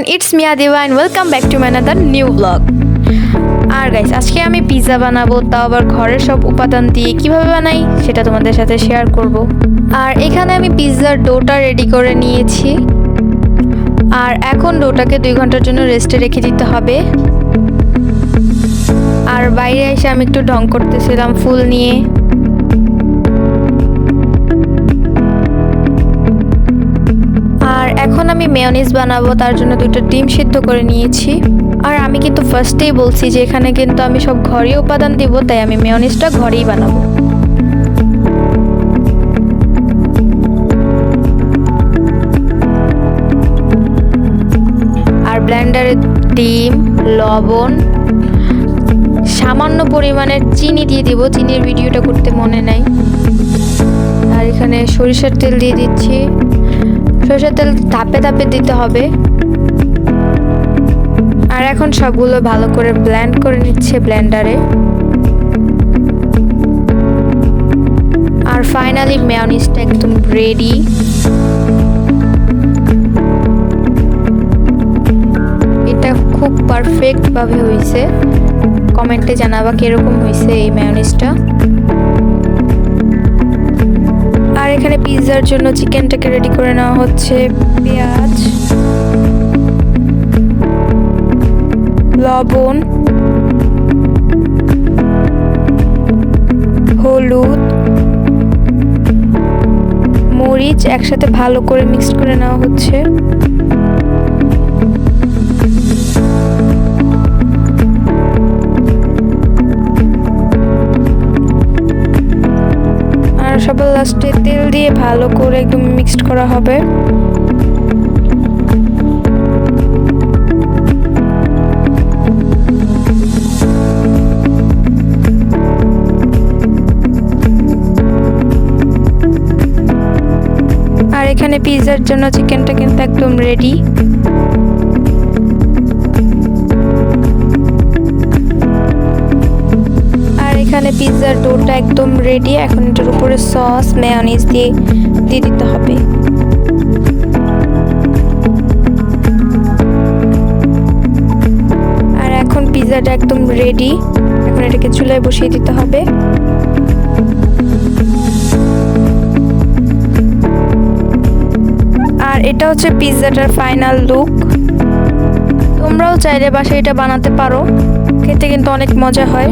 everyone, it's me Adiba and welcome back to my another new vlog. আর guys আজকে আমি pizza বানাবো, তাও আবার ঘরের সব উপাদান দিয়ে কিভাবে বানাই সেটা তোমাদের সাথে শেয়ার করব। আর এখানে আমি পিৎজার ডোটা রেডি করে নিয়েছি। আর এখন ডোটাকে 2 ঘন্টার জন্য রেস্টে রেখে দিতে হবে। আর বাইরে এসে আমি একটু ঢং করতেছিলাম ফুল নিয়ে। আর এখন আমি মেয়োনিজ বানাবো, তার জন্য 2টা ডিম সিদ্ধ করে নিয়েছি। আর আমি কিন্তু ফার্স্টেই বলছি যে এখানে কিন্তু আমি সব ঘরোয়া উপাদান দিব, তাই আমি মেয়োনিজটা ঘরেই বানাবো। আর ব্লেন্ডারে ডিম, লবণ, সামান্য পরিমাণের চিনি দিয়ে দিব। চিনির ভিডিওটা করতে মনে নাই। আর এখানে সরিষার তেল দিয়ে দিচ্ছি। সরিষার তেল ধাপে ধাপে দিতে হবে। আর এখন সবগুলো ভালো করে ব্লেন্ড করে নিচ্ছে ব্লেন্ডারে। আর ফাইনালি মেয়োনিজটা একদম রেডি। এটা খুব পারফেক্ট ভাবে হয়েছে। কমেন্টে জানাবা কিরকম হয়েছে এই মেয়োনিজটা। আর এখানে পিৎজার জন্য চিকেনটাকে রেডি করে নেওয়া হচ্ছে। পেঁয়াজ, লবণ, হলুদ, মরিচ একসাথে ভালো করে মিক্স করে নেওয়া হচ্ছে। আর সবার লাস্টে তেল দিয়ে ভালো করে একদম মিক্সড করা হবে। আর এখানে পিৎজার জন্য চিকেনটা কিন্তু একদম রেডি। আর এখানে পিৎজার ডোটা একদম রেডি। এখন এটার উপরে সস মেয়োনিজ দিয়ে দিতে হবে। আর এখন পিৎজাটা একদম রেডি। এখন এটাকে চুলায় বসিয়ে দিতে হবে। আর এটা হচ্ছে পিৎজাটার ফাইনাল লুক। তোমরাও চাইলে বাসায় এটা বানাতে পারো, খেতে কিন্তু অনেক মজা হয়।